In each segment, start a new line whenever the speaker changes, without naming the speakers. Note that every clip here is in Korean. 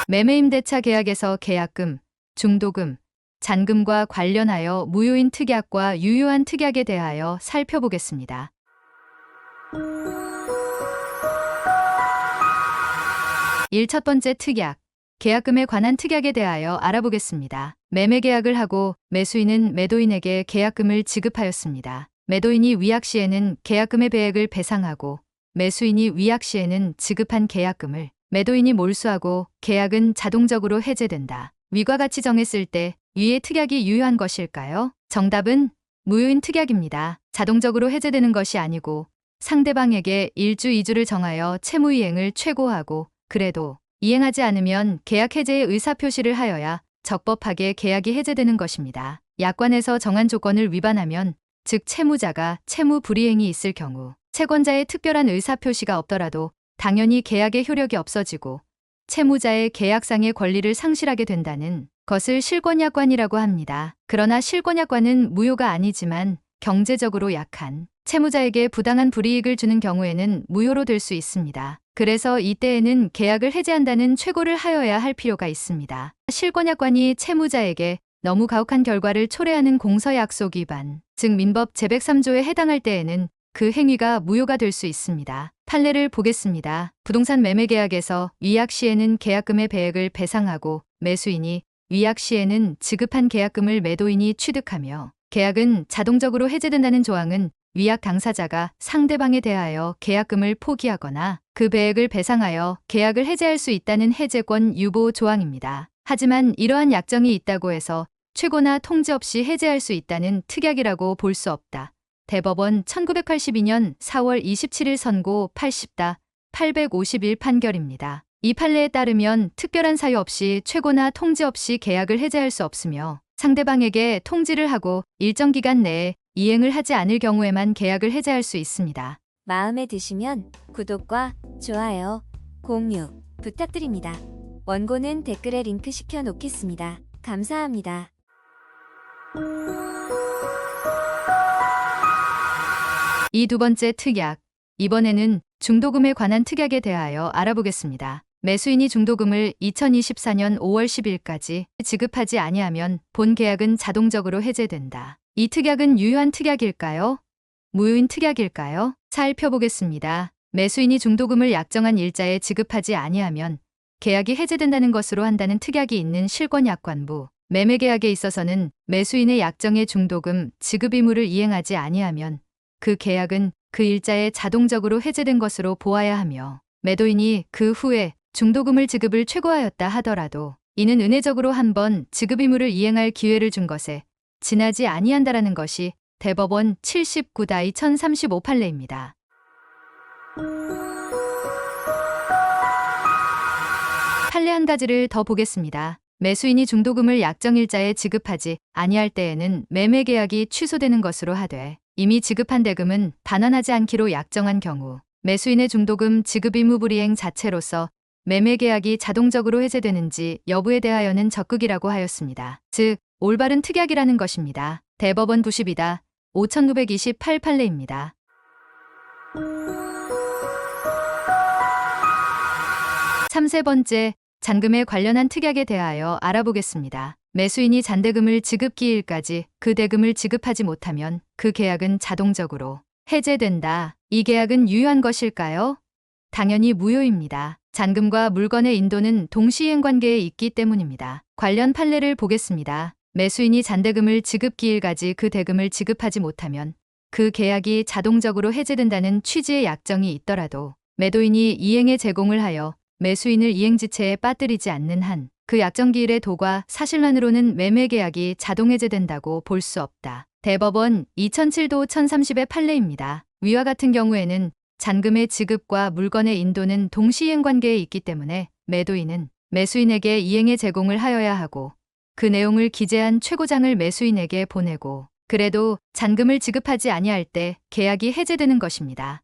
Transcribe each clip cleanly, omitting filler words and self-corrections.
매매임대차 계약에서 계약금, 중도금, 잔금과 관련하여 무효인 특약과 유효한 특약에 대하여 살펴보겠습니다. 첫 번째 특약, 계약금에 관한 특약에 대하여 알아보겠습니다. 매매 계약을 하고 매수인은 매도인에게 계약금을 지급하였습니다. 매도인이 위약 시에는 계약금의 배액을 배상하고 매수인이 위약 시에는 지급한 계약금을 매도인이 몰수하고 계약은 자동적으로 해제된다. 위과 같이 정했을 때 위의 특약이 유효한 것일까요? 정답은 무효인 특약입니다. 자동적으로 해제되는 것이 아니고 상대방에게 1주, 2주를 정하여 채무 이행을 최고하고 그래도 이행하지 않으면 계약 해제의 의사표시를 하여야 적법하게 계약이 해제되는 것입니다. 약관에서 정한 조건을 위반하면 즉 채무자가 채무 불이행이 있을 경우 채권자의 특별한 의사표시가 없더라도 당연히 계약의 효력이 없어지고 채무자의 계약상의 권리를 상실하게 된다는 것을 실권약관이라고 합니다. 그러나 실권약관은 무효가 아니지만 경제적으로 약한 채무자에게 부당한 불이익을 주는 경우에는 무효로 될 수 있습니다. 그래서 이때에는 계약을 해제한다는 최고를 하여야 할 필요가 있습니다. 실권약관이 채무자에게 너무 가혹한 결과를 초래하는 공서약속 위반, 즉 민법 제103조에 해당할 때에는 그 행위가 무효가 될 수 있습니다. 판례를 보겠습니다. 부동산 매매 계약에서 위약 시에는 계약금의 배액을 배상하고 매수인이 위약 시에는 지급한 계약금을 매도인이 취득하며 계약은 자동적으로 해제된다는 조항은 위약 당사자가 상대방에 대하여 계약금을 포기하거나 그 배액을 배상하여 계약을 해제할 수 있다는 해제권 유보 조항입니다. 하지만 이러한 약정이 있다고 해서 최고나 통지 없이 해제할 수 있다는 특약이라고 볼 수 없다. 대법원 1982년 4월 27일 선고 80-851 판결입니다. 이 판례에 따르면 특별한 사유 없이 최고나 통지 없이 계약을 해제할 수 없으며 상대방에게 통지를 하고 일정 기간 내에 이행을 하지 않을 경우에만 계약을 해제할 수 있습니다.
마음에 드시면 구독과 좋아요, 공유 부탁드립니다. 원고는 댓글에 링크 시켜 놓겠습니다. 감사합니다.
이 두 번째 특약, 이번에는 중도금에 관한 특약에 대하여 알아보겠습니다. 매수인이 중도금을 2024년 5월 10일까지 지급하지 아니하면 본 계약은 자동적으로 해제된다. 이 특약은 유효한 특약일까요? 무효인 특약일까요? 살펴보겠습니다. 매수인이 중도금을 약정한 일자에 지급하지 아니하면 계약이 해제된다는 것으로 한다는 특약이 있는 실권약관부, 매매계약에 있어서는 매수인의 약정의 중도금 지급 의무를 이행하지 아니하면 그 계약은 그 일자에 자동적으로 해제된 것으로 보아야 하며 매도인이 그 후에 중도금을 지급을 최고하였다 하더라도 이는 은혜적으로 한번 지급 의무를 이행할 기회를 준 것에 지나지 아니한다라는 것이 대법원 79-2035 판례입니다. 판례 한 가지를 더 보겠습니다. 매수인이 중도금을 약정일자에 지급하지 아니할 때에는 매매계약이 취소되는 것으로 하되 이미 지급한 대금은 반환하지 않기로 약정한 경우 매수인의 중도금 지급 의무 불이행 자체로서 매매계약이 자동적으로 해제되는지 여부에 대하여는 적극이라고 하였습니다. 즉 올바른 특약이라는 것입니다. 대법원 92-5928 판례입니다. 세 번째, 잔금에 관련한 특약에 대하여 알아보겠습니다. 매수인이 잔대금을 지급기일까지 그 대금을 지급하지 못하면 그 계약은 자동적으로 해제된다. 이 계약은 유효한 것일까요? 당연히 무효입니다. 잔금과 물건의 인도는 동시이행 관계에 있기 때문입니다. 관련 판례를 보겠습니다. 매수인이 잔대금을 지급기일까지 그 대금을 지급하지 못하면 그 계약이 자동적으로 해제된다는 취지의 약정이 있더라도 매도인이 이행에 제공을 하여 매수인을 이행지체에 빠뜨리지 않는 한 그 약정기일의 도과 사실만으로는 매매계약이 자동해제된다고 볼 수 없다. 대법원 2007도 1030의 판례입니다. 위와 같은 경우에는 잔금의 지급과 물건의 인도는 동시이행 관계에 있기 때문에 매도인은 매수인에게 이행의 제공을 하여야 하고 그 내용을 기재한 최고장을 매수인에게 보내고 그래도 잔금을 지급하지 아니할 때 계약이 해제되는 것입니다.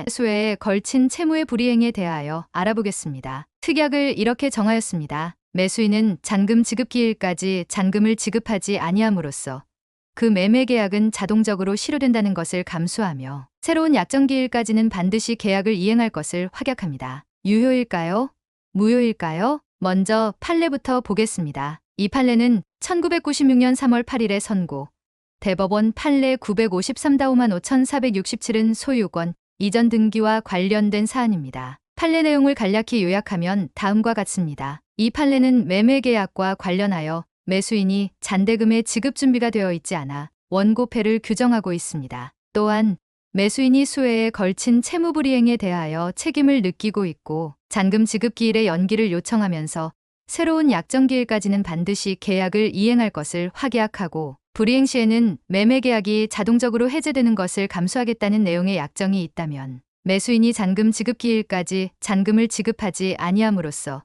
수혜에 걸친 채무의 불이행에 대하여 알아보겠습니다. 특약을 이렇게 정하였습니다. 매수인은 잔금 지급기일까지 잔금을 지급하지 아니함으로써 그 매매 계약은 자동적으로 실효된다는 것을 감수하며 새로운 약정기일까지는 반드시 계약을 이행할 것을 확약합니다. 유효일까요? 무효일까요? 먼저 판례부터 보겠습니다. 이 판례는 1996년 3월 8일에 선고, 대법원 판례 953-5467은 소유권, 이전 등기와 관련된 사안입니다. 판례 내용을 간략히 요약하면 다음과 같습니다. 이 판례는 매매계약과 관련하여 매수인이 잔대금의 지급 준비가 되어 있지 않아 원고패를 규정하고 있습니다. 또한 매수인이 수회에 걸친 채무불이행에 대하여 책임을 느끼고 있고 잔금 지급 기일의 연기를 요청하면서 새로운 약정기일까지는 반드시 계약을 이행할 것을 확약하고 불이행 시에는 매매계약이 자동적으로 해제되는 것을 감수하겠다는 내용의 약정이 있다면 매수인이 잔금 지급 기일까지 잔금을 지급하지 아니함으로써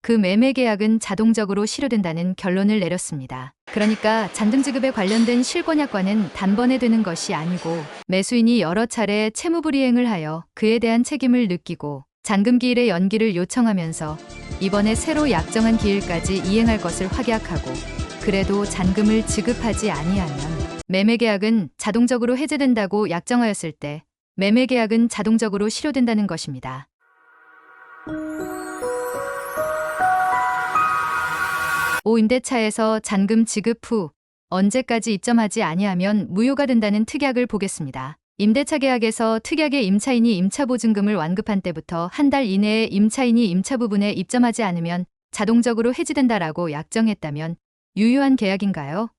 그 매매계약은 자동적으로 실효된다는 결론을 내렸습니다. 그러니까 잔금 지급에 관련된 실권약관은 단번에 되는 것이 아니고 매수인이 여러 차례 채무불이행을 하여 그에 대한 책임을 느끼고 잔금 기일의 연기를 요청하면서 이번에 새로 약정한 기일까지 이행할 것을 확약하고 그래도 잔금을 지급하지 아니하면 매매계약은 자동적으로 해제된다고 약정하였을 때 매매계약은 자동적으로 실효된다는 것입니다. 임대차에서 잔금 지급 후 언제까지 입점하지 아니하면 무효가 된다는 특약을 보겠습니다. 임대차 계약에서 특약의 임차인이 임차보증금을 완급한 때부터 한 달 이내에 임차인이 임차 부분에 입점하지 않으면 자동적으로 해지된다라고 약정했다면 유효한 계약인가요?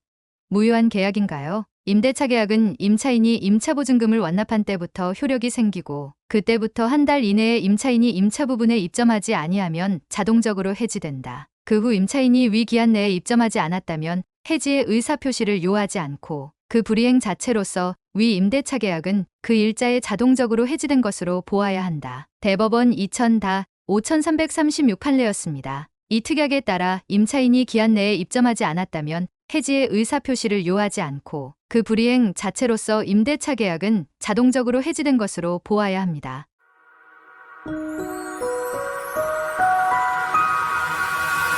무효한 계약인가요? 임대차 계약은 임차인이 임차보증금을 완납한 때부터 효력이 생기고 그때부터 한 달 이내에 임차인이 임차 부분에 입점하지 아니하면 자동적으로 해지된다. 그 후 임차인이 위 기한 내에 입점하지 않았다면 해지의 의사표시를 요하지 않고 그 불이행 자체로서 위 임대차 계약은 그 일자에 자동적으로 해지된 것으로 보아야 한다. 대법원 2000-5336 판례였습니다. 이 특약에 따라 임차인이 기한 내에 입점하지 않았다면 해지의 의사표시를 요하지 않고 그 불이행 자체로서 임대차 계약은 자동적으로 해지된 것으로 보아야 합니다.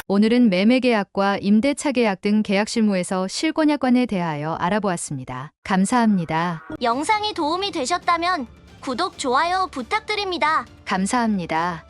오늘은 매매계약과 임대차 계약 등 계약 실무에서 실권약관에 대하여 알아보았습니다. 감사합니다.
영상이 도움이 되셨다면 구독, 좋아요 부탁드립니다.
감사합니다.